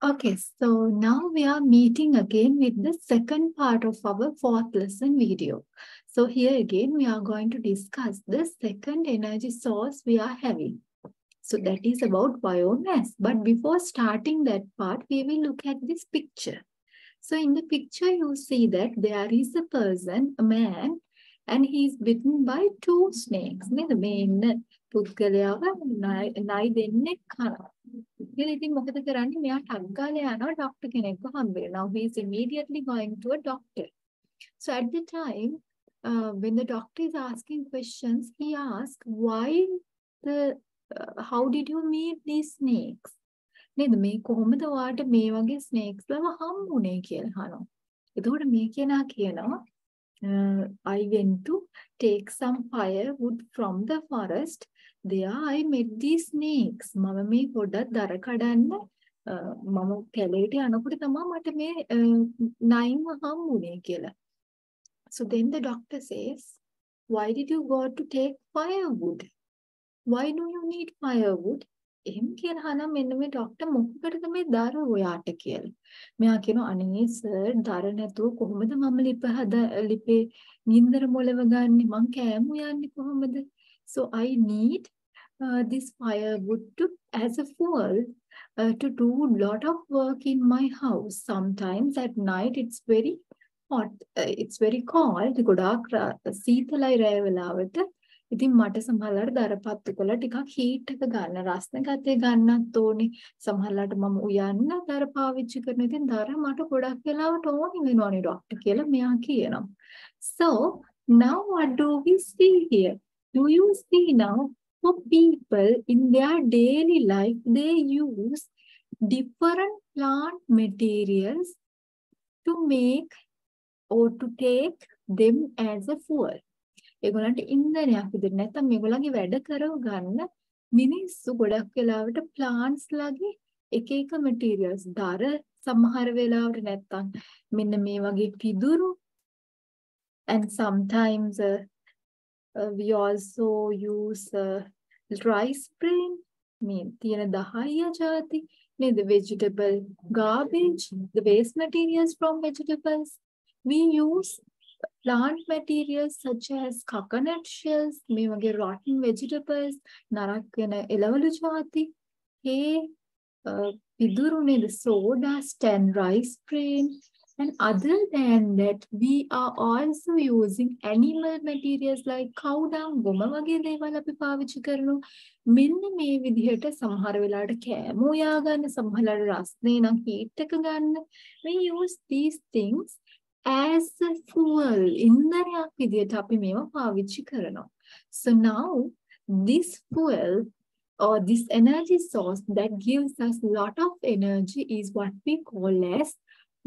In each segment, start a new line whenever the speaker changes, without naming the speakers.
Okay, so now we are meeting again with the second part of our fourth lesson video. So here again, we are going to discuss the second energy source we are having. So that is about biomass. But before starting that part, we will look at this picture. So in the picture, you see that there is a person, a man, and he is bitten by two snakes. The main පුද්ගලයාව නයි දෙන්නෙක් කනවා. ඉතින් මොකද කරන්නේ? මෙයා ටක් ගාලා යනවා ඩොක්ටර් කෙනෙක්ව හම්බෙලා. Now he is immediately going to a doctor. So at the time, when the doctor is asking questions, he asks, how did you meet these snakes? නේද? මේ කොහොමද ඔයාට මේ වගේ snakes ලව හම්බුනේ කියලා අහනවා. එතකොට මේ කෙනා කියනවා I went to take some firewood from the forest. There I met these snakes. මම මේ පොඩක් දර කඩන්න මම කැලේට යනකොට තමයි මට මේ නයින්ව හම්බුනේ කියලා. So then the doctor says, why did you go to take firewood? Why do you need firewood? එහෙම කියලා අහනම් මෙන්න මේ ડોක්ටර් මොකකටද මේ දර ඔයාට කියලා. මෙයා කියනවා අනේ සර් දර නැතුව කොහොමද මම ලිපේ ගින්දර මොලව ගන්නෙ මං කෑම උයන්නේ කොහොමද? So I need this firewood as a fuel to do lot of work in my house. Sometimes at night it's very hot, it's very cold. ගොඩාක් සීතලයි රැය වෙලාවට. ඉතින් මට සමහරවිට දරපත්තු කොළ ටිකක් හීට් එක ගන්න රස්න ගතේ ගන්නත් ඕනේ. සමහරවිට මම උයන්න දර පාවිච්චි කරන. ඉතින් දර මට ගොඩක් වෙලාවට ඕනේ වෙනවනේ ડોක්ටර් කියලා මෙයා කියනවා. So now what do we see here? Do you see now for people in their daily life they use different plant materials to make or to take them as a fuel? ඒගොල්ලන්ට ඉන්ධනයක් විදිහට නැත්නම් මේගොල්ලන්ගේ වැඩ කරව ගන්න මිනිස්සු ගොඩක් වෙලාවට plants ලගේ එක එක මැටීරියල්ස් දර සමහර වෙලාවට නැත්නම් මෙන්න මේ වගේ පිදුරු and sometimes we also use rice bran මේ තියෙන දහය ಜಾති නේද vegetable garbage the waste materials from vegetables we use plant materials such as coconut shells, මේ වගේ rotten vegetables, නරක් වෙන එළවලු ಜಾති, පිදුරු නේද sawdust and rice bran. And other than that, we are also using animal materials like cow dung, ගොම වගේ දේවල් අපි පාවිච්චි කරනවා. මෙන්න මේ විදිහට සමහර වෙලාවට කෑම උයා ගන්න, සමහර වෙලාවට රස්නේ නම් හීට් එක ගන්න. We use these things as a fuel ඉන්ධනයක් විදියට අපි මේවා පාවිච්චි කරනවා. So now this fuel or this energy source that gives us a lot of energy is what we call as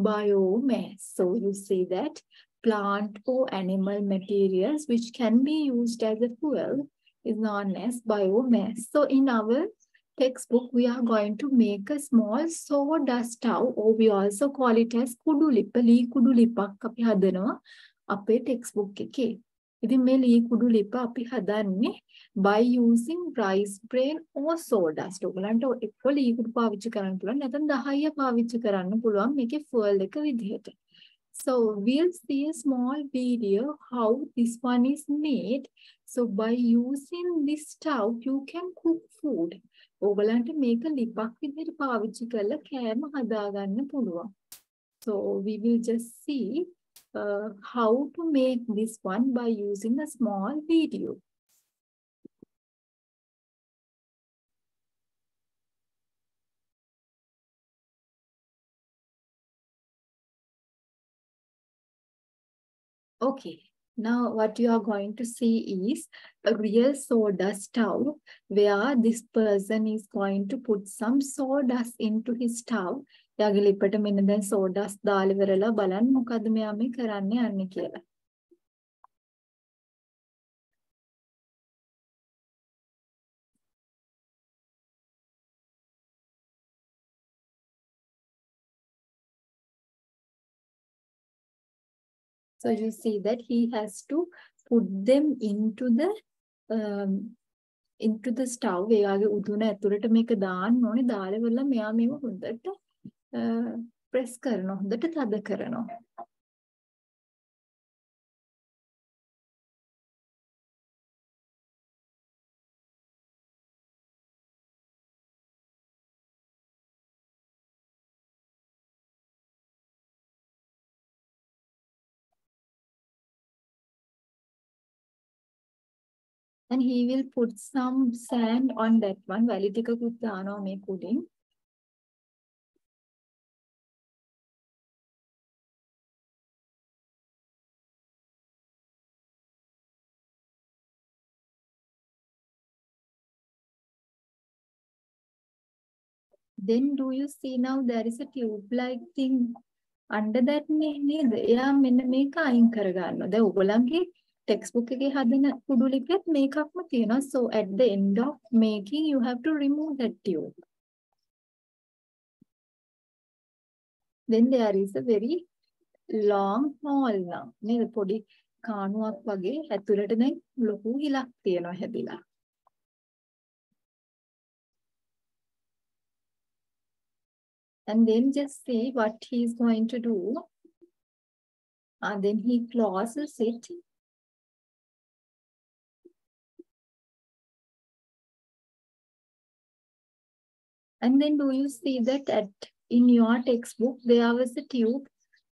biomass. So you see that plant or animal materials which can be used as a fuel is known as biomass. So in our textbook, we are going to make a small sawdust stove, or we also call it as kudulippa. Lee kudulippak අපි හදනවා අපේ textbook එකේ. ඉතින් මේ lee kudulippa අපි හදන්නේ by using rice bran or sawdust. ඔයගලන්ට එක්ක lee kudu පාවිච්චි කරන්න පුළුවන් නැත්නම් දහය පාවිච්චි කරන්න පුළුවන් මේකේ fuel එක විදිහට. So we'll see a small video how this one is made. So by using this stove, you can cook food. ඔයගලන්ට මේක ලිපක් විදිහට පාවිච්චි කරලා කෑම හදාගන්න පුළුවන්. So we will just see how to make this one by using a small video. Okay. Now what you are going to see is a real sawdust stove where this person is going to put some sawdust into his stove. එයාගේ ලිපට මෙන්න දැන් sawdust දාලා ඉවරලා බලන්න මොකද්ද මෙයා මේ කරන්න යන්නේ කියලා. So you see that he has to put them into the stove. එයාගේ උදුන ඇතුළට මේක දාන්න ඕනේ. දාලා ඉවරලා මෙයා මේව හොඳට ප්‍රෙස් කරනවා හොඳට තද කරනවා. And he will put some sand on that one. වැලි ටිකකුත් දානවා මේ කුඩින්. Then do you see now there is a tube-like thing under that නේද? එයා මෙන්න මේක අයින් කරගන්නවා. දැන් ඔයගොල්ලන්ගේ textbook එකේ හදන කුඩු ලිපියත් මේකක්ම තියෙනවා. So at the end of making you have to remove that tube. Then there is a very long hole now. නේද? පොඩි කාණුවක් වගේ ඇතුළට දැන් ලොකු හිලක් තියෙනවා හැදිලා. And then just see what he is going to do. And then he closes it. And then do you see that in your textbook there was a tube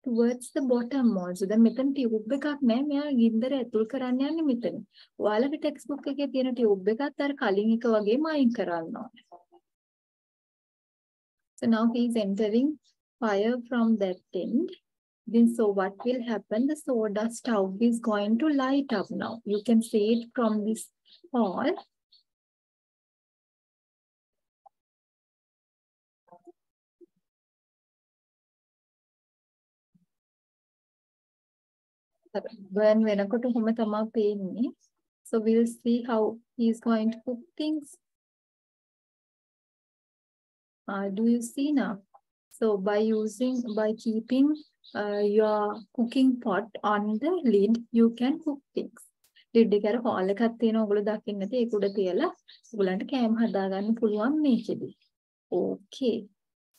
towards the bottom also. දැන් මෙතන tube එකක් නැහැ. මෙයා ගින්දර ඇතුල් කරන්න යන්නේ මෙතන. ඔයාලගේ textbook එකේ තියෙන tube එකත් අර කලින් එක වගේම අයින් කරන්න ඕනේ. So now he is entering fire from that end. Then so what will happen? The soda stove is going to light up now. You can see it from this hole. Burn වෙනකොට කොහොම තමයි පේන්නේ. So we'll see how he is going to cook things. Do you see now? So by keeping your cooking pot on the lid, you can cook things. lid එක අර hole එකක් තියෙනවා ඔයගොල්ලෝ දකින්න නැති ඒක උඩ තියලා ඔයගලන්ට කෑම හදා ගන්න පුළුවන් මේකෙදි. Okay.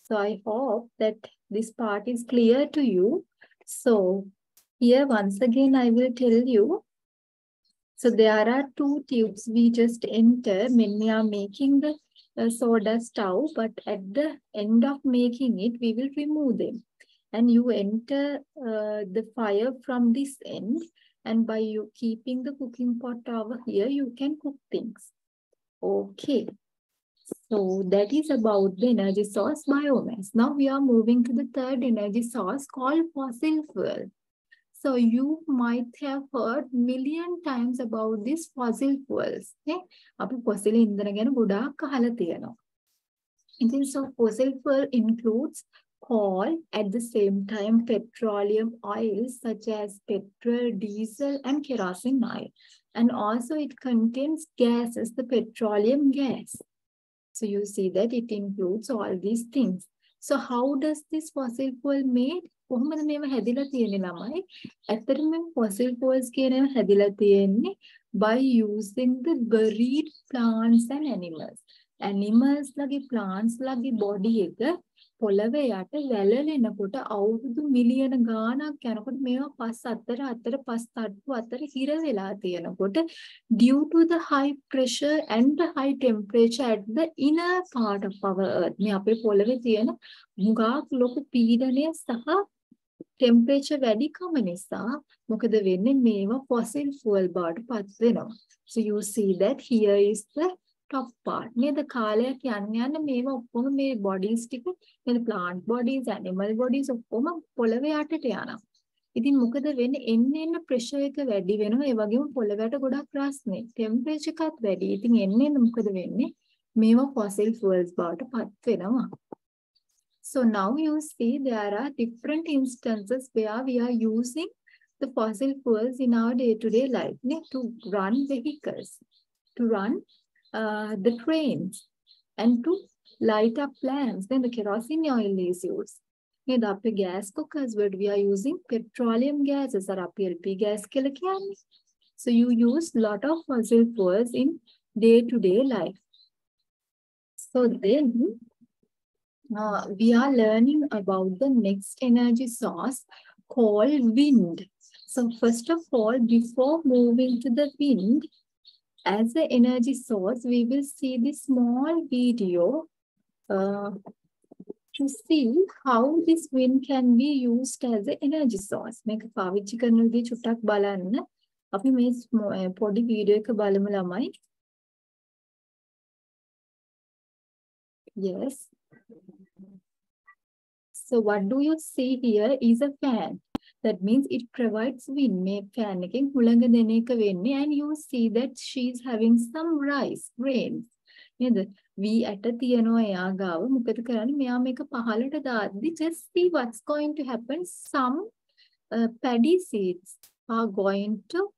So I hope that this part is clear to you. So here once again I will tell you. So there are two tubes we just enter when we are making the soda stove, but at the end of making it, we will remove them. And you enter the fire from this end, and by you keeping the cooking pot over here, you can cook things. Okay. So that is about the energy source biomass. Now we are moving to the third energy source called fossil fuel. So you might have heard million times about these fossil fuels. Okay? අපි fossil ඉන්ධන ගැන ගොඩාක් අහලා තියෙනවා. So fossil fuel includes coal, at the same time petroleum oils such as petrol, diesel and kerosene oil. And also it contains gases, the petroleum gas. So you see that it includes all these things. So how does this fossil fuel made? කොහොමද මේව හැදිලා තියෙන්නේ ළමයි? ඇත්තටම fossil fuels කියන ඒවා හැදිලා තියෙන්නේ by using the buried plants and animals. Animals ලගේ plants ලගේ body එක පොළවේ යට වැළලෙනකොට අවුරුදු මිලියන ගාණක් යනකොට මේවා පස් අතර පස් තට්ටු අතර හිර වෙලා තියෙනකොට due to the high pressure and the high temperature at the inner part of our earth මේ අපේ පොළවේ තියෙන මුගාක් ලොකු පීඩනය සහ temperature වැඩිකම නිසා මොකද වෙන්නේ මේවා fossil fuel බවට පත් වෙනවා. So you see that here is the top part. නේද කාලයක් යන්න මේවා ඔක්කොම මේ bodies ටික නේද plant bodies, animal bodies ඔක්කොම පොළවේ යටට යනවා. ඉතින් මොකද වෙන්නේ එන්න pressure එක වැඩි වෙනවා. ඒ වගේම පොළවට ගොඩක් රස්නේ. temperature එකත් වැඩි. ඉතින් එන්න මොකද වෙන්නේ මේවා fossil fuels බවට පත් වෙනවා. So now you see there are different instances where we are using the fossil fuels in our day-to-day life to run vehicles, to run the trains, and to light up lamps. Then the kerosene oil is used. In the gas cookers, where we are using petroleum gases or PLP gas. So you use a lot of fossil fuels in day-to-day life. So then we are learning about the next energy source called wind. So first of all, before moving to the wind as the energy source, we will see this small video uh, to see how this wind can be used as an energy source. මේක පාවිච්චි කරන විදිහ චුට්ටක් බලන්න. අපි මේ පොඩි video එක බලමු ළමයි. Yes. So what do you see here is a fan. That means it provides wind. මේ fan එකෙන් හුළඟ දෙන එක වෙන්නේ, and you see that she's having some rice grains. නේද? V ඇට තියනවා එයා ගාව. මොකද කරන්නේ? මෙයා මේක පහළට දාද්දි just see what's going to happen. Some paddy seeds are going to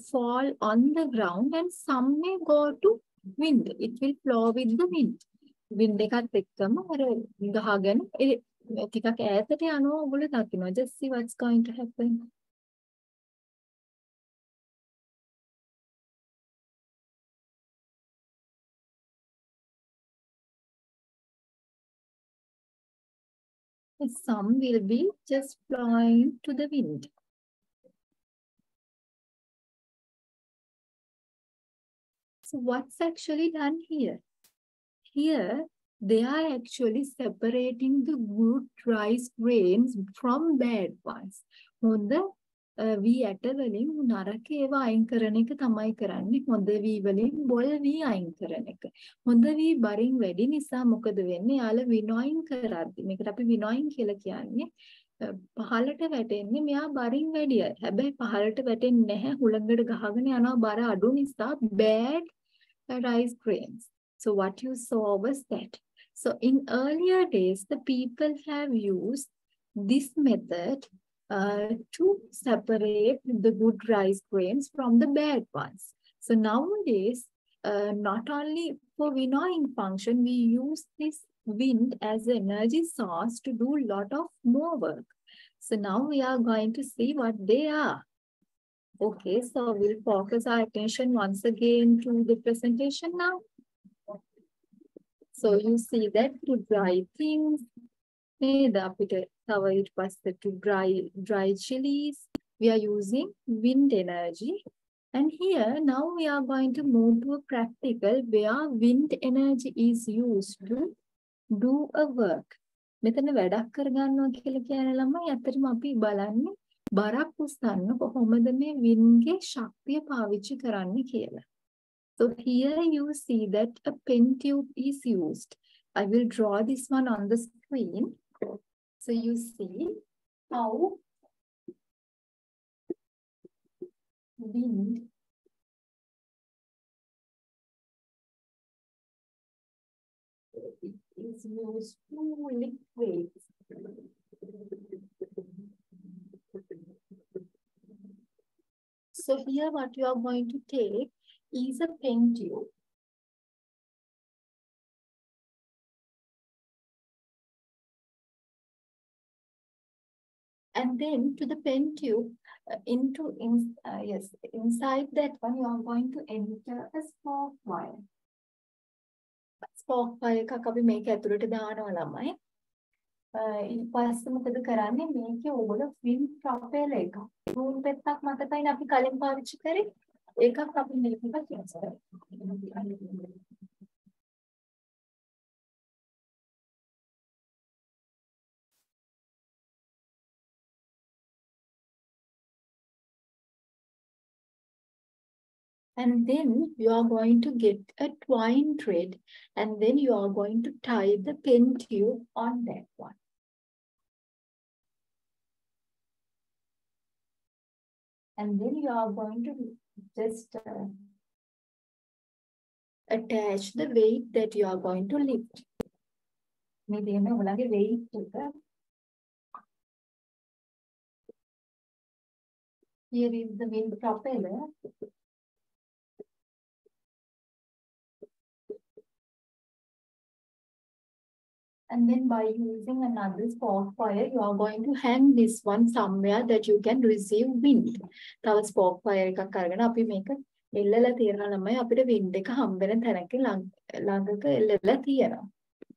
fall on the ground and some may go to wind. It will flow with the wind. Wind එකත් එක්කම අර ගහගෙන ටිකක් ඈතට යනවා ඔයගොල්ලෝ දකිනවා. Just see what's going to happen. Some will be just flying to the wind. So what's actually done here? Here, they are actually separating the good rice grains from bad ones. හොඳ වී ඇට වලින් නරක ඒවා අයින් කරන එක තමයි කරන්නේ. හොඳ වී වලින් බොල් වී අයින් කරන එක. හොඳ වී බරින් වැඩි නිසා මොකද වෙන්නේ? යාළ විනෝයින් කරද්දි මේකට අපි විනෝයින් කියලා කියන්නේ පහළට වැටෙන්නේ මෙයා බරින් වැඩිය. හැබැයි පහළට වැටෙන්නේ නැහැ. හුළඟට ගහගෙන යනවා බර අඩු නිසා bad rice grains. So what you saw was that. So in earlier days, the people have used this method to separate the good rice grains from the bad ones. So nowadays, not only for winnowing function, we use this wind as an energy source to do a lot of more work. So now we are going to see what they are. Okay, so we'll focus our attention once again to the presentation now. So you see that to dry things, to dry chilies, we are using wind energy. And here now we are going to move to a practical where wind energy is used to do a work. මෙතන වැඩක් කරගන්නවා කියලා කියන ළමයි අතරම අපි බලන්නේ බරක් උස්සන්න කොහොමද මේ වින්ගේ ශක්තිය පාවිච්චි කරන්න කියලා. So here you see that a pen tube is used. I will draw this one on the screen. So you see how wind is used to lift weights. So here what you are going to take is a pen tube. And then to the pen tube, inside that one, you are going to enter a spark wire. Spark wire එකක් අපි මේක ඇතුළට දානවා ළමයි. ඊට පස්සේ මොකද කරන්නේ? මේකේ ඕගොල්ලෝ wind propeller එක. රූල් පෙත්තක් මතකයිනේ අපි කලින් පාවිච්චි කරේ. ඒකක් අපි මේකක කියනවා. And then you are going to get a twine thread and then you are going to tie the pen tube on that one. And then you are going to just attach the weight that you are going to lift. Here is the wind propeller. And then by using another spark wire, you are going to hang this one somewhere that you can receive wind. තව spark wire එකක් අරගෙන අපි මේක එල්ලලා තියනවා ළමයි අපිට wind එක හම්බ වෙන තැනක ළඟක එල්ලලා තියනවා.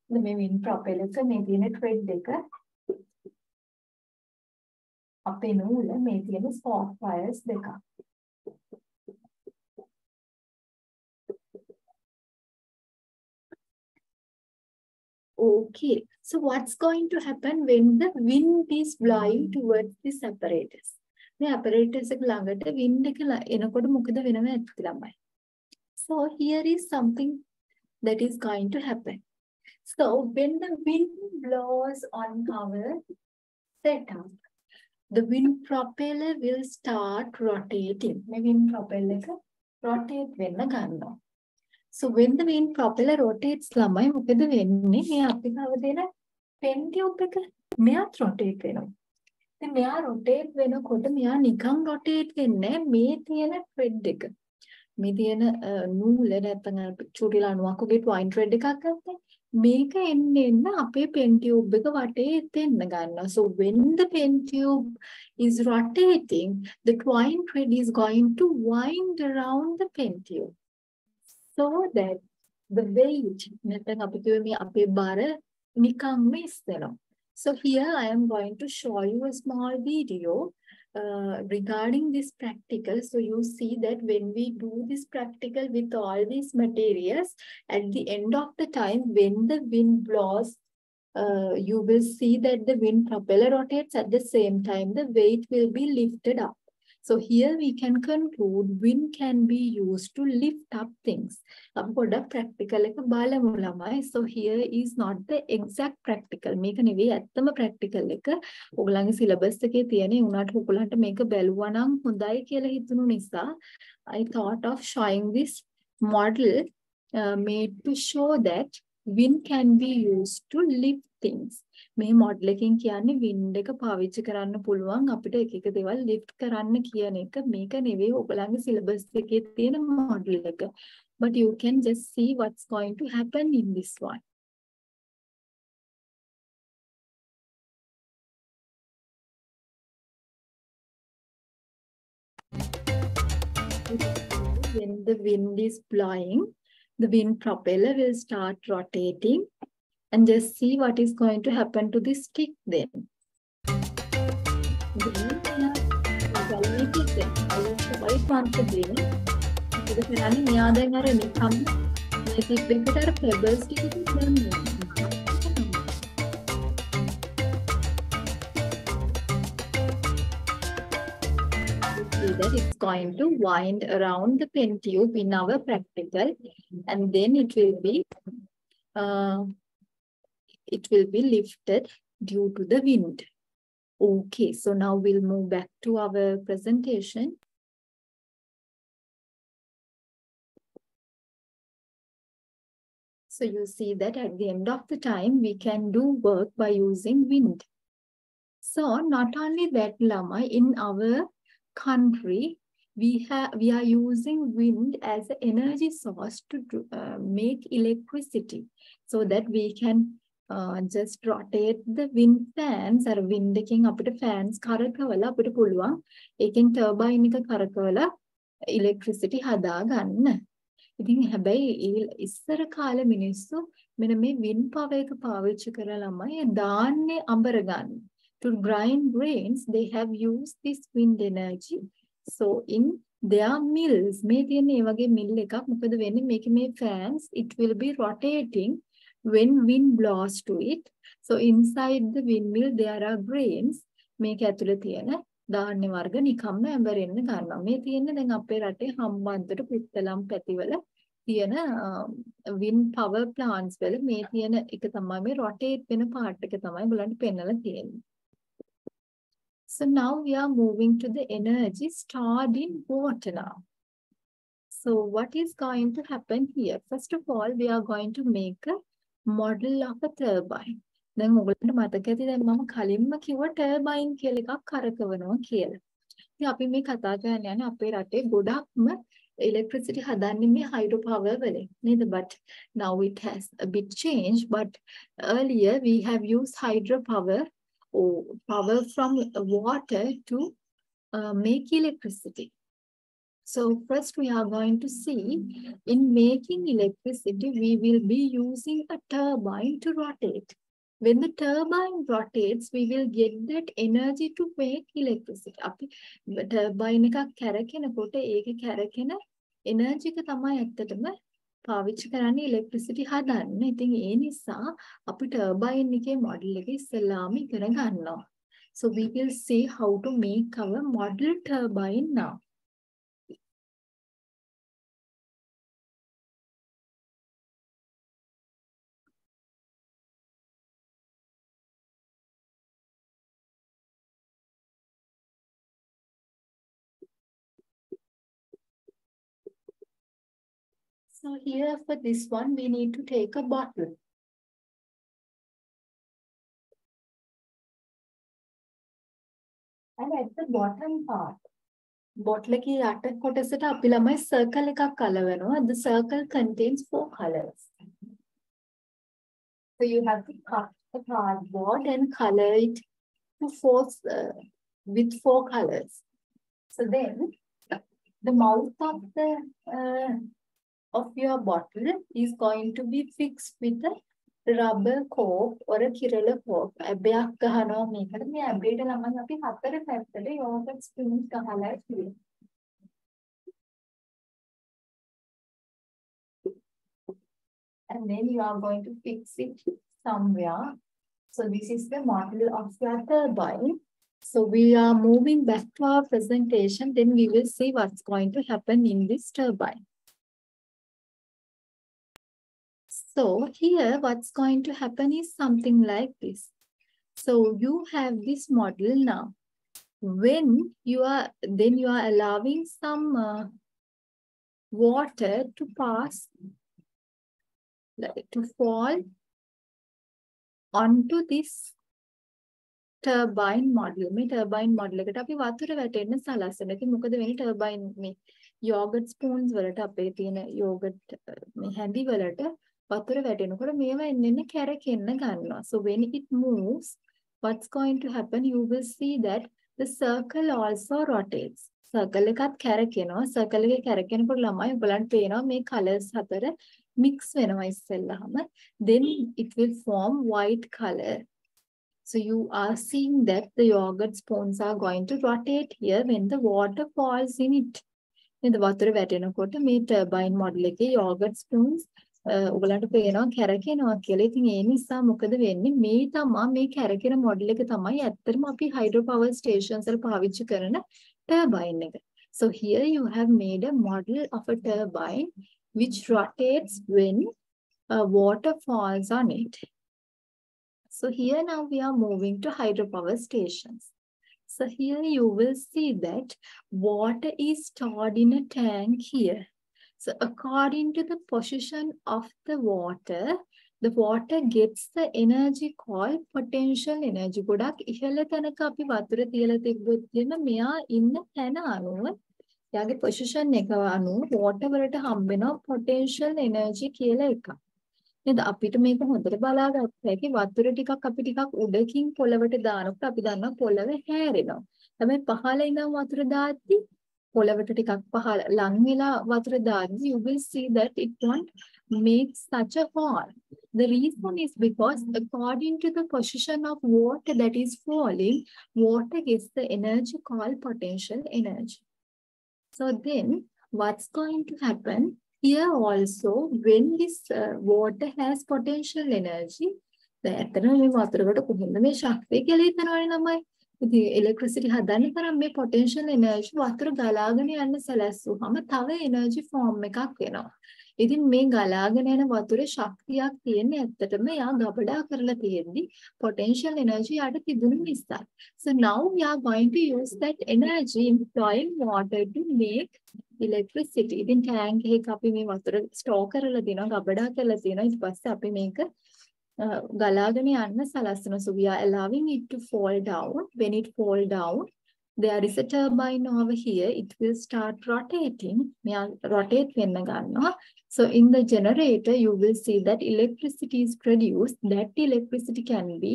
මේ wind propeller එක මේ තියෙන thread එක අපේ නූල මේ තියෙන spark wires දෙක. Okay, so what's going to happen when the wind is blowing towards this apparatus? මේ apparatus එක ළඟට wind එක එනකොට මොකද වෙනව ඇත්ත ළමයි. So here is something that is going to happen. So when the wind blows on our setup, the wind propeller will start rotating. The wind propeller rotate වෙන්න ගන්නවා. So when the wind propeller rotates ළමයි මොකද වෙන්නේ? මේ අපි ගාව දෙන pen tube එක මෙයාත් rotate වෙනවා. ඉතින් මෙයා rotate වෙනකොට මෙයා නිකන් rotate වෙන්නේ මේ තියෙන thread එක. මේ තියෙන නූල නැත්නම් චූටි ලණුවක් වගේ twine thread එකක් ගත්තේ. මේක එන්න අපේ pen tube එක වටේ එන්න ගන්නවා. So when the pen tube is rotating, the twine thread is going to wind around the pen tube. So that the weight නැත්නම් අපි කියුවේ මේ අපේ බර නිකම්ම ඉස්සෙනවා. So here I am going to show you a small video regarding this practical. So you see that when we do this practical with all these materials, at the end of the time when the wind blows, you will see that the wind propeller rotates. At the same time the weight will be lifted up. So here we can conclude wind can be used to lift up things. Practical So here is not the exact practical. Make a practical syllabus I thought of showing this model made to show that wind can be used to lift things. මේ model එකෙන් කියන්නේ wind එක පාවිච්චි කරන්න පුළුවන් අපිට එක එක දේවල් lift කරන්න කියන එක. මේක නෙවෙයි ඔයගලගේ syllabus එකේ තියෙන මොඩල් එක. But you can just see what's going to happen in this one. When the wind is blowing, the wind propeller will start rotating. And just see what is going to happen to this stick then. That it's going to wind around the pen tube in our practical, and then it will be lifted due to the wind. Okay, so now we'll move back to our presentation. So you see that at the end of the time, we can do work by using wind. So not only that, Lama, in our country, we are using wind as an energy source to make electricity, so that we can just rotate the wind fans or wind එකෙන් අපිට fans කරකවලා අපිට පුළුවන් ඒකෙන් turbine එක කරකවලා electricity හදා ගන්න. ඉතින් හැබැයි ඉස්සර කාලේ මිනිස්සු මෙන්න මේ wind power එක පාවිච්චි කරලා ළමයි ධාන්‍ය අඹර ගන්න. To grind grains, they have used this wind energy. So in their mills, මේ තියෙන මේ වගේ mill එකක් මොකද වෙන්නේ මේකේ මේ fans, it will be rotating when wind blows to it. So inside the windmill there are grains. මේක ඇතුලේ තියෙන ධාන්‍ය වර්ග නිකම්ම ඇඹරෙන්න ගන්නවා. මේ තියෙන්නේ දැන් අපේ රටේ හම්බන්තොට පුත්තලම් පැතිවල තියෙන wind power plants වල මේ තියෙන එක තමයි මේ rotate වෙන part එක තමයි බලන්න පෙන්නලා තියෙන්නේ. So now we are moving to the energy stored in water now. So what is going to happen here? First of all, we are going to make a model of a turbine. දැන් ඔයගොල්ලන්ට මතක ඇති දැන් මම කලින්ම කිව්වා turbine කියලා එකක් කරකවනවා කියලා. ඉතින් අපි මේ කතා කරන්න යන්නේ අපේ රටේ ගොඩක්ම electricity හදන්නේ මේ hydro power වලින් නේද? But now it has a bit changed. But earlier we have used hydro power or power from water to make electricity. So first we are going to see, in making electricity, we will be using a turbine to rotate. When the turbine rotates, we will get that energy to make electricity. අපි turbine එකක් කැරකෙනකොට ඒකේ කැරකෙන energy එක තමයි ඇත්තටම පාවිච්චි කරන්නේ electricity හදන්න. ඉතින් ඒ නිසා අපි turbine එකේ model එක ඉස්සෙල්ලාම ඉගෙන ගන්නවා. So we will see how to make our model turbine now. So here for this one, we need to take a bottle. And at the bottom part, bottle එකේ යට කොටසට අපි ළමයි circle එකක් අලවනවා. The circle contains 4 colors. So you have to cut the cardboard and color it to with 4 colors. So then the mouth of your bottle is going to be fixed with a rubber cork or a Kirala cork. ඇබයක් ගහනවා මේකට. මේ ඇබේට ළමයි අපි 4 පැත්තට yogurt spoons ගහලා තියෙනවා. And then you are going to fix it somewhere. So this is the model of your turbine. So we are moving back to our presentation. Then we will see what's going to happen in this turbine. So here what's going to happen is something like this. So you have this model now. When you are allowing some water to pass, to fall onto this turbine model. මේ turbine model එකට අපි වතුර වැටෙන්න සලස්සන. ඉතින් මොකද වෙන්නේ turbine මේ yogurt spoons වලට අපේ තියෙන yogurt මේ හැඳි වලට වතුර වැටෙනකොට මේවා එන්න කැරකෙන්න ගන්නවා. So when it moves, what's going to happen? You will see that the circle also rotates. Circle එකත් කැරකෙනවා. Circle එකේ කැරකෙනකොට ළමයි ඔයගලන්ට පේනවා මේ colors හතර mix වෙනවා ඉස්සෙල්ලාම. Then it will form white color. So you are seeing that the yogurt spoons are going to rotate here when the water falls in it. In the water වැටෙනකොට මේ turbine model එකේ yogurt spoons ඔයගලන්ට පේනවා කැරකෙනවා කියලා. ඉතින් ඒ නිසා මොකද වෙන්නේ? මේ තමයි මේ කැරකෙන මොඩල් එක තමයි ඇත්තටම අපි hydro power stations වල පාවිච්චි කරන turbine එක. So here you have made a model of a turbine which rotates when water falls on it. So here now we are moving to hydropower stations. So here you will see that water is stored in a tank here. So according to the position of the water gets the energy called potential energy. ගොඩක් ඉහළ තැනක අපි වතුර තියලා තිබ්බොත් කියන මෙයා ඉන්න තැන අනුව යාගේ position එක අනුව water වලට හම්බෙනවා potential energy කියලා එකක්. නේද? අපිට මේක හොඳට බලාගත්ත හැකි වතුර ටිකක් අපි ටිකක් උඩකින් පොළවට දානකොට අපි දන්නවා පොළව හැරෙනවා. හැබැයි පහළ ඉඳන් වතුර දාද්දි පොළවට ටිකක් පහළ ලං වෙලා වතුර දාද්දි you will see that it won't make such a fall. The reason is because according to the position of water that is falling, water gets the energy called potential energy. So then what's going to happen? Here also, when this water has potential energy, ඇත්තටම මේ වතුරකට කොහොමද මේ ශක්තිය කියලා හිතනවනේ ළමයි. ඉතින් electricity හදන්න තරම් මේ potential energy වතුර ගලාගෙන යන්න සැලැස්සුවාම තව energy form එකක් වෙනවා. ඉතින් මේ ගලාගෙන යන වතුරේ ශක්තියක් තියෙන්නේ ඇත්තටම යා ගබඩා කරලා තියෙද්දි potential energy යට තිබුණු නිසා. So now we are going to use that energy in flowing water to make electricity. ඉතින් tank එකක අපි මේ වතුර store කරලා තියෙනවා, ගබඩා කරලා තියෙනවා. ඊට පස්සේ අපි මේක ගලාගෙන යන්න සලස්සනවා. So we are allowing it to fall down. When it fall down, there is a turbine over here. It will start rotating. මෙයා rotate වෙන්න ගන්නවා. So in the generator, you will see that electricity is produced. That electricity can be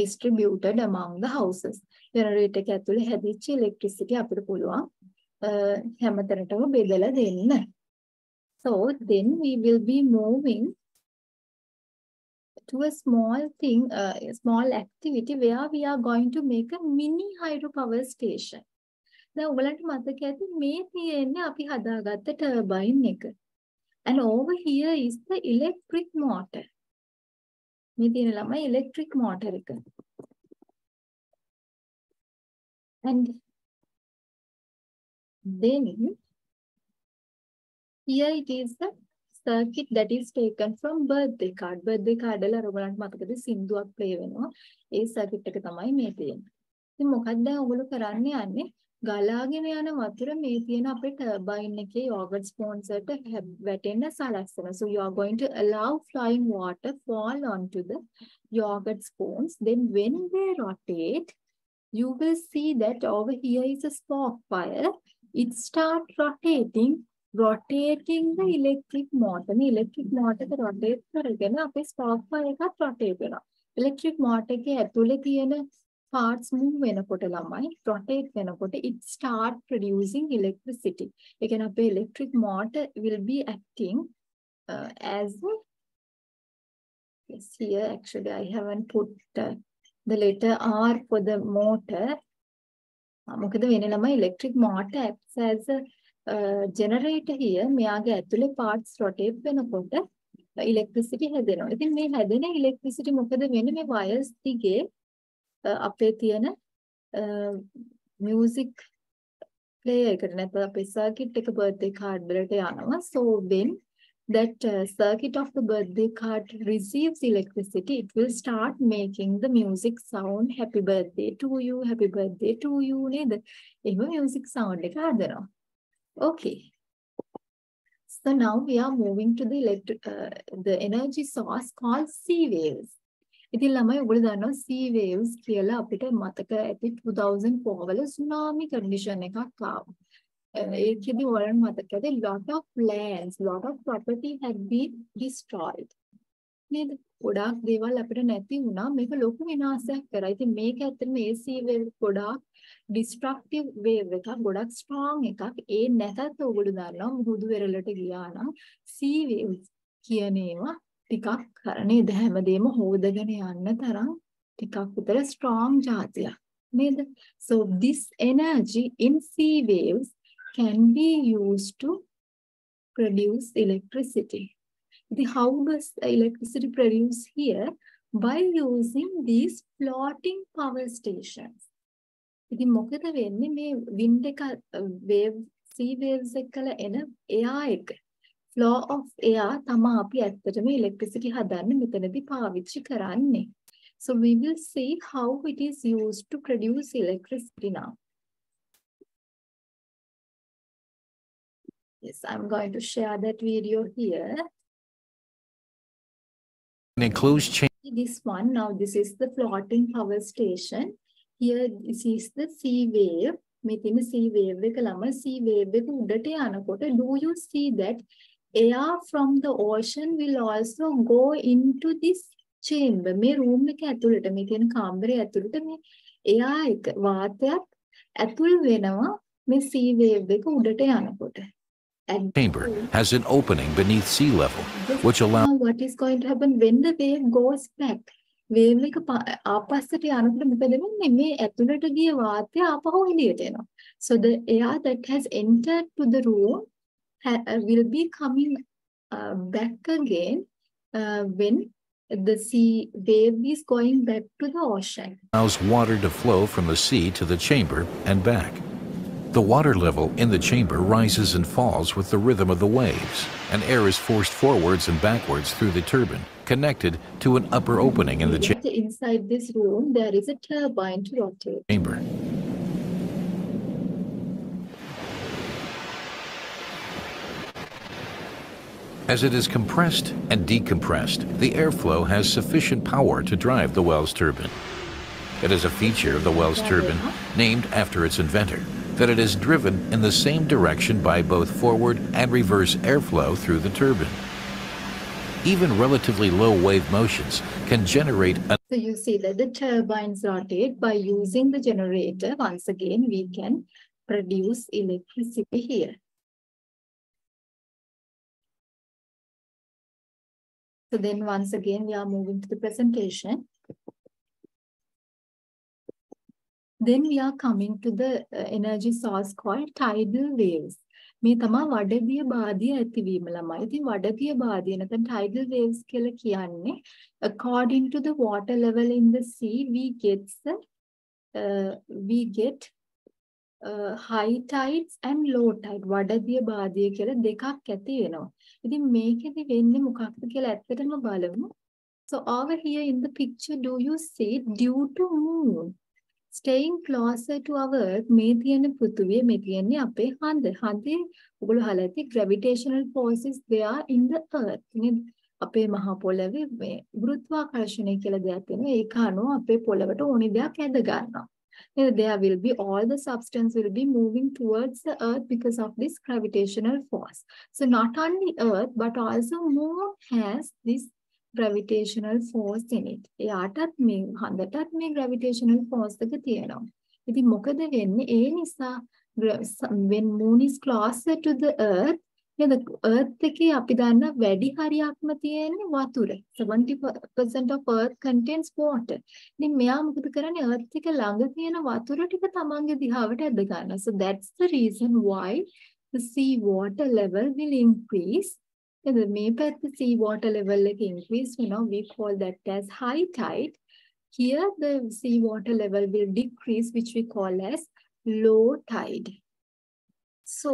distributed among the houses. Generator එක ඇතුලේ හැදිච්ච electricity අපිට පුළුවන් හැමතැනටම බෙදලා දෙන්න. So then we will be moving to a small thing, a small activity where we are going to make a mini hydropower station. දැන් ඔයගලන්ට මතක ඇති මේ තියෙන්නේ අපි හදාගත්ත turbine එක. And over here is the electric motor. මේ තියෙන ළමයි electric motor එක. And then here it is the circuit that is taken from birthday card. Birthday card වල ඔයගලන්ට මතකද සින්දුවක් play වෙනවා. ඒ circuit එක තමයි මේ තියෙන්නේ. ඉතින් මොකක්ද ඔයගොල්ලෝ කරන්න යන්නේ? ගලාගෙන යන වතුර මේ තියෙන අපේ turbine එකේ yogurt spoons වලට වැටෙන්න සලස්සනවා. So you are going to allow flying water fall onto the yogurt spoons. Then when they rotate, you will see that over here is a spark fire. It start rotating the electric motor. The electric motor එක rotate කරගෙන අපේ spark fire එකත් rotate වෙනවා. Electric motor එකේ ඇතුලේ තියෙන parts move වෙනකොට ළමයි rotate වෙනකොට it start producing electricity. ඒ කියන්නේ අපේ electric motor will be acting as a, yes, here actually I haven't put the letter R for the motor. මොකද වෙන්නේ ළමයි electric motor acts as a generator here. මෙයාගේ ඇතුලේ parts rotate වෙනකොට electricity හැදෙනවා. ඉතින් මේ හැදෙන electricity මොකද වෙන්නේ මේ wires දිගේ අපේ තියෙන music player එකට නැත්නම් අපේ circuit එක birthday card වලට යනවා. So when that circuit of the birthday card receives electricity, it will start making the music sound, happy birthday to you, happy birthday to you නේද? එහෙම music sound එක හදනවා. Okay. So now we are moving to the energy source called sea waves. ඉතින් ළමයි ඔයගොල්ලෝ දන්නවා sea waves කියලා අපිට මතක ඇති 2004 වල tsunami condition එකක් ආවා. ඒකෙදි ඔයාලට මතක ඇති lot of lands, lot of property had been destroyed. නේද? ගොඩාක් දේවල් අපිට නැති වුණා. මේක ලොකු විනාශයක් කරා. ඉතින් මේක ඇත්තටම මේ sea wave ගොඩාක් destructive wave එකක්, ගොඩාක් strong එකක්. ඒ නැතත් ඔයගොල්ලෝ දන්නවා මුහුදු වෙරළට ගියා නම් sea waves කියන ඒවා ටිකක් කරන්නේ හැමදේම හොදගෙන යන්න තරම් ටිකක් විතර strong જાතියක් නේද? So this energy in sea waves can be used to produce electricity. How does electricity produce here? By using these floating power stations. ඉතින් මොකද වෙන්නේ මේ wind එක wave sea waves එකල එන air එක flow of air තමයි අපි ඇත්තටම electricity හදන්න මෙතනදී පාවිච්චි කරන්නේ. So we will see how it is used to produce electricity now. Yes, I'm going to share that video here.
Includes
this one. Now this is the floating power station. Here this is the sea wave. මෙතන sea wave එක ළම sea wave එක උඩට යනකොට do you see that air from the ocean will also go into this chamber? මේ room එක ඇතුළට මේ තියෙන කාමරේ ඇතුළට මේ air එක වාතයක් ඇතුල් වෙනවා මේ sea wave එක උඩට යනකොට.
Chamber has an opening beneath sea level, which allows.
What is going to happen when the wave goes back? Wave එක ආපස්සට යනකොට මොකද වෙන්නේ? මේ ඇතුළට ගිය වාතය ආපහු එළියට එනවා. So the air that has entered to the room will be coming back again when the sea wave is going back to the ocean.
Allows water to flow from the sea to the chamber and back. The water level in the chamber rises and falls with the rhythm of the waves, and air is forced forwards and backwards through the turbine, connected to an upper opening in the chamber.
Inside this room, there is a turbine to rotate.
Chamber. As it is compressed and decompressed, the airflow has sufficient power to drive the Wells turbine. It is a feature of the Wells turbine, named after its inventor, that it is driven in the same direction by both forward and reverse airflow through the turbine. Even relatively low wave motions can generate a.
So you see that the turbines rotate by using the generator. Once again, we can produce electricity here. So then once again, we are moving to the presentation. Then we are coming to the energy source called tidal waves. මේ තමයි වඩදිය බාදිය ඇතිවීම ළමයි. ඉතින් වඩදිය බාදිය නැත්නම් tidal waves කියලා කියන්නේ according to the water level in the sea we get high tides and low tide. වඩදිය බාදිය කියලා දෙකක් ඇති වෙනවා. ඉතින් මේකෙදි වෙන්නේ මොකක්ද කියලා ඇත්තටම බලමු. So over here in the picture do you see due to moon staying closer to our earth මේ තියෙන පෘථුවිය මේ තියෙන්නේ අපේ හඳ. හඳේ ඔයගොල්ලෝ අහලා ඇති gravitational forces they are in the earth. නේද? අපේ මහා පොළවේ මේ ගුරුත්වාකර්ෂණය කියලා දෙයක් තියෙනවා. ඒක අනුව අපේ පොළවට ඕනි දෙයක් ඇද ගන්නවා. There will be all the substance will be moving towards the earth because of this gravitational force. So not only earth but also moon has this gravitational force in it. එයාටත් මේ හඳටත් මේ gravitational force එක තියෙනවා. ඉතින් මොකද වෙන්නේ? ඒ නිසා when moon is closer to the earth, the earth එකේ අපි දන්න වැඩි හරියක්ම තියෙන්නේ වතුර. 70% of earth contains water. ඉතින් මෙයා මොකද කරන්නේ? earth එක ළඟ තියෙන වතුර ටික තමන්ගේ දිහාවට ඇද ගන්නවා. So that's the reason why the sea water level will increase. The මේ පැත්තේ sea water level එක increase වෙනවා. We call that as high tide. Here the sea water level will decrease, which we call as low tide. So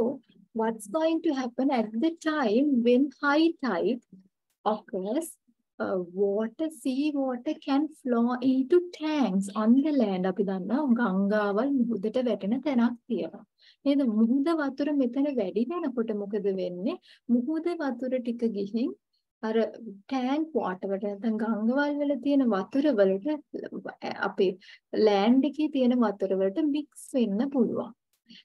what's going to happen at the time when high tide occurs? Sea water can flow into tanks on the land. අපි දන්නවා ගංගාවල් මුහුදට වැටෙන තැනක් තියෙනවා. නේද? මුහුද වතුර මෙතන වැඩි වෙනකොට මොකද වෙන්නේ? මුහුද වතුර ටික ගිහින් අර ටැංක් water වලට නැත්නම් ගංගාවල් වල තියෙන වතුර වලට අපේ land එකේ තියෙන වතුර වලට mix වෙන්න පුළුවන්.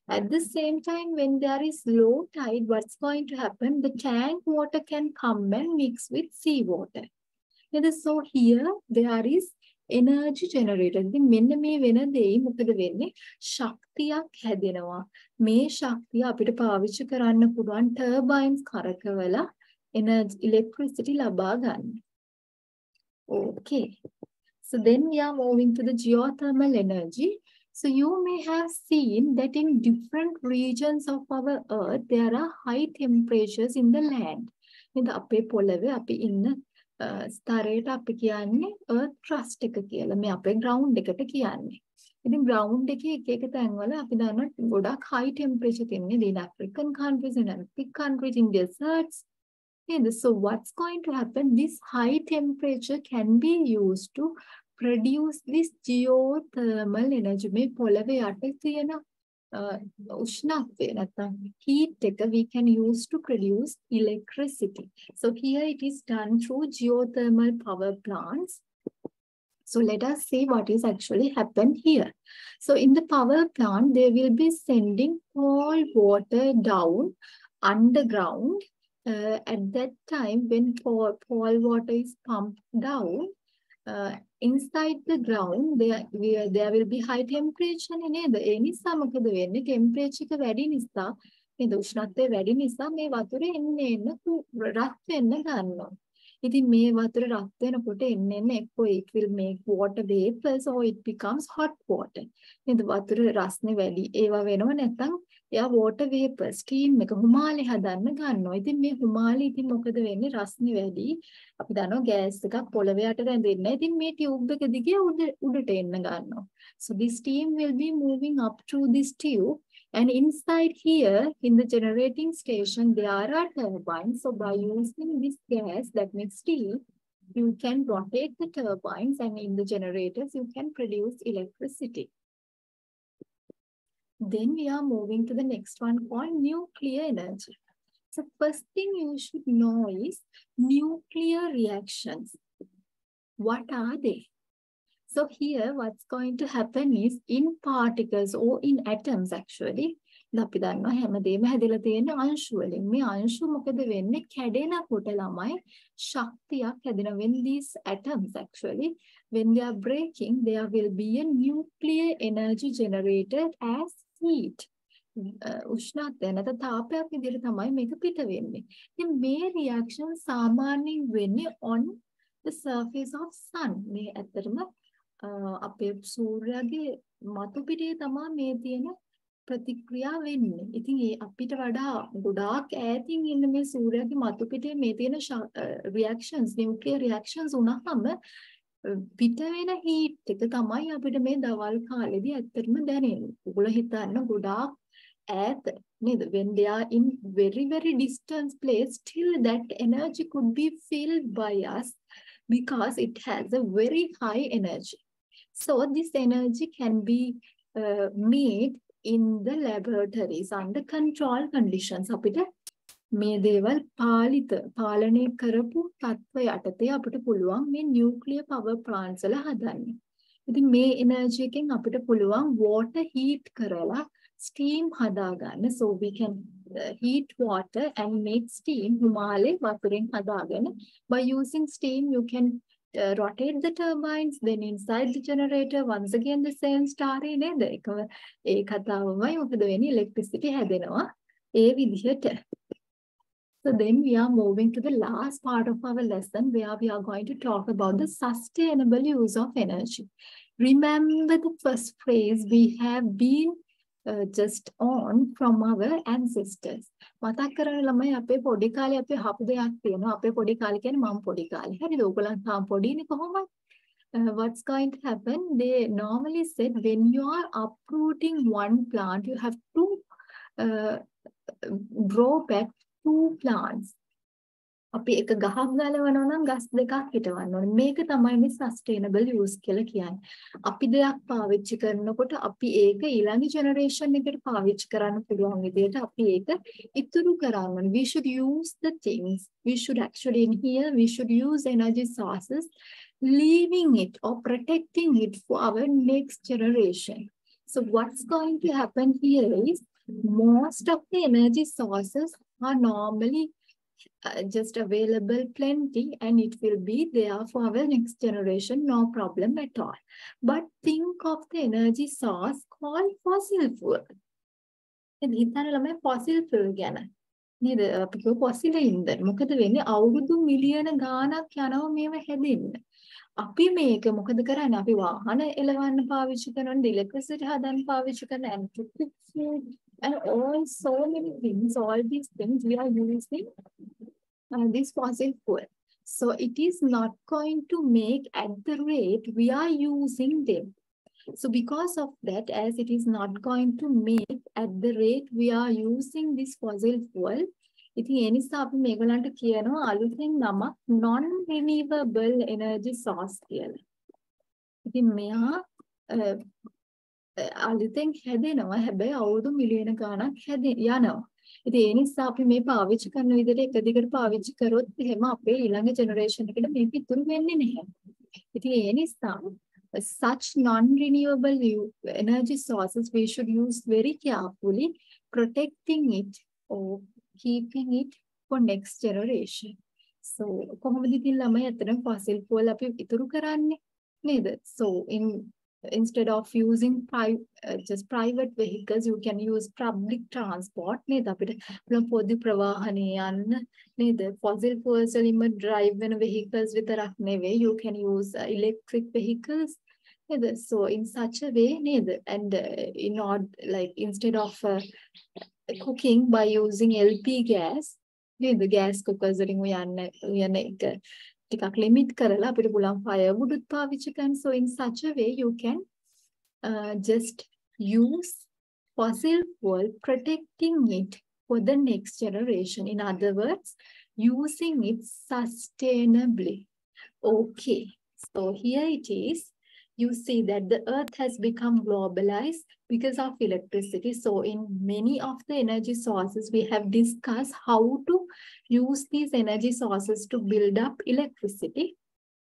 At the same time, when there is low tide, what's going to happen? The tank water can come and mix with sea water. So here there is energy generated. ඉතින් මෙන්න මේ වෙන දෙයි මොකද වෙන්නේ? ශක්තියක් හැදෙනවා. මේ ශක්තිය අපිට පාවිච්චි කරන්න පුළුවන් turbines කරකවලා energy electricity ලබා ගන්න. Okay. So then we are moving to the geothermal energy. So you may have seen that in different regions of our earth there are high temperatures in the land. නේද? අපේ පොළවේ අපි ඉන්න ස්තරයට අපි කියන්නේ earth crust එක කියලා. මේ අපේ ground එකට කියන්නේ. ඉතින් ground එකේ එක එක තැන්වල අපි දන්නවා ගොඩක් high temperature තියෙන්නේ. in African countries, in Arctic countries, in deserts. And so what's going to happen? This high temperature can be used to produce this geothermal energy. මේ පොළවේ යට තියෙන උෂ්ණත්වය නැත්නම් heat එක we can use to produce electricity. So here it is done through geothermal power plants. So let us see what is actually happened here. So in the power plant they will be sending cold water down underground. At that time when cold water is pumped down, inside the ground there will be high temperature නේද? ඒ නිසා මොකද වෙන්නේ? temperature එක වැඩි නිසා නේද? උෂ්ණත්වය වැඩි නිසා මේ වතුර එන්න රත් වෙන්න ගන්නවා. ඉතින් මේ වතුර රත් වෙනකොට එන්න එක්කෝ it will make water vapors or it becomes hot water. නේද? වතුර රස්නේ වැඩි ඒවා වෙනව නැත්නම් එයා water vapor steam එක හුමාලේ හදන්න ගන්නවා. ඉතින් මේ හුමාලේ ඉතින් මොකද වෙන්නේ? රස්නේ වැඩි. අපි දන්නවා ගෑස් එකක් පොළවේ යට රැඳෙන්නේ. ඉතින් මේ ටියුබ් එක දිගේ උඩට එන්න ගන්නවා. So this steam will be moving up through this tube. And inside here, in the generating station, there are turbines. So by using this gas, that means steam, you can rotate the turbines, and in the generators, you can produce electricity. Then we are moving to the next one called nuclear energy. So first thing you should know is nuclear reactions. What are they? So here what's going to happen is in particles or in atoms actually. අපි දන්නවා හැමදේම හැදලා තියෙන අංශු වලින්. මේ අංශු මොකද වෙන්නේ? කැඩෙනකොට ළමයි ශක්තියක් හැදෙනවා. When these atoms actually when they are breaking there will be a nuclear energy generated as heat. උෂ්ණත්වය නැත්නම් තාපයක් විදිහට තමයි මේක පිට වෙන්නේ. ඉතින් මේ reaction සාමාන්‍යයෙන් වෙන්නේ on the surface of sun. මේ ඇත්තටම අපේ සූර්යයාගේ මතු පිටේ තමයි මේ තියෙන ප්‍රතික්‍රියා වෙන්නේ. ඉතින් ඒ අපිට වඩා ගොඩාක් ඈතින් ඉන්න මේ සූර්යයාගේ මතු පිටේ මේ තියෙන reactions, nuclear reactions උනහම පිට වෙන heat එක තමයි අපිට මේ දවල් කාලෙදී ඇත්තටම දැනෙන්නේ. ඔයගොල්ලෝ හිතන්න ගොඩාක් ඈත නේද? When they are in very very distant place, still that energy could be felt by us because it has a very high energy. So this energy can be made in the laboratories under control conditions. අපිට මේ දේවල් පාලනය කරපු තත්ත්ව යටතේ අපිට පුළුවන් මේ nuclear power plants වල හදන්න. ඉතින් මේ energy එකෙන් අපිට පුළුවන් water heat කරලා steam හදාගන්න. So we can heat water and make steam. Himalaya වතුරෙන් හදාගෙන by using steam you can rotate the turbines, then inside the generator once again the same story නේද? ඒ කතාවමයි මොකද වෙන්නේ electricity හැදෙනවා ඒ විදිහට. So then we are moving to the last part of our lesson where we are going to talk about the sustainable use of energy. Remember the first phrase we have been just on from our ancestors. මතක් කරගන්න ළමයි අපේ පොඩි කාලේ අපි හපු දෙයක් තියෙනවා. අපේ පොඩි කාලේ කියන්නේ මම පොඩි කාලේ. හරිද? ඔයගොල්ලන් තාම පොඩිනේ කොහොමද? What's going to happen? They normally said when you are uprooting one plant, you have to grow back 2 plants. අපි එක ගහක් ගලවනවා නම් ගස් දෙකක් හිටවන්න ඕනේ. මේක තමයි මේ sustainable use කියලා කියන්නේ. අපි දෙයක් පාවිච්චි කරනකොට අපි ඒක ඊළඟ generation එකට පාවිච්චි කරන්න පුළුවන් විදිහට අපි ඒක ඉතුරු කරන්න ඕනේ. We should use the things. We should actually in here we should use energy sources, leaving it or protecting it for our next generation. So what's going to happen here is most of the energy sources are normally just available plenty and it will be there for our next generation, no problem at all. But think of the energy source called fossil fuel. And හිතන්න ළමයි fossil fuel ගැන. නේද? අපි කියව fossil ඉන්ධන. මොකද වෙන්නේ අවුරුදු මිලියන ගාණක් යනවා මේව හැදෙන්න. අපි මේක මොකද කරන්නේ? අපි වාහන එලවන්න පාවිච්චි කරනවා, electricity හදන්න පාවිච්චි කරනවා, and and all so many things, all these things we are using this fossil fuel. So it is not going to make at the rate we are using them. So because of that, as it is not going to make at the rate we are using this fossil fuel, ඉතින් ඒ නිසා අපි මේගොල්ලන්ට කියනවා අලුතෙන් නමක් non-renewable energy source කියලා. ඉතින් මෙයා අලුතෙන් හැදෙනවා හැබැයි අවුරුදු මිලියන ගාණක් යනවා. ඉතින් ඒ නිසා අපි මේ පාවිච්චි කරන විදිහට එක දිගට පාවිච්චි කරොත් එහෙම අපේ ඊළඟ ජෙනරේෂන් එකට මේක ඉතුරු වෙන්නේ නැහැ. ඉතින් ඒ නිසා such non-renewable energy sources we should use very carefully, protecting it or keeping it for next generation. So කොහොමද ඉතින් ළමයි අතන fossil fuel අපි ඉතුරු කරන්නේ නේද? So instead of using just private vehicles, you can use public transport. නේද? අපිට පොදු ප්‍රවාහනේ යන්න නේද? fossil fuels වලින්ම drive වෙන vehicles විතරක් නෙවෙයි, you can use electric vehicles. නේද? So in such a way නේද? And in order like instead of cooking by using LP gas, නේද? gas cookers වලින් යන එක ටිකක් limit කරලා අපිට පුළුවන් firewood උත් පාවිච්චි කරන්න. So in such a way you can just use fossil fuel, protecting it for the next generation. In other words, using it sustainably. Okay, so here it is. You see that the earth has become globalized because of electricity. So in many of the energy sources, we have discussed how to use these energy sources to build up electricity.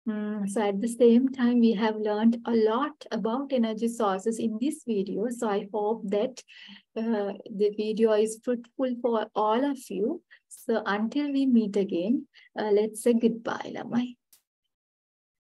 So at the same time, we have learned a lot about energy sources in this video. So I hope that the video is fruitful for all of you. So until we meet again, let's say goodbye, Lamai.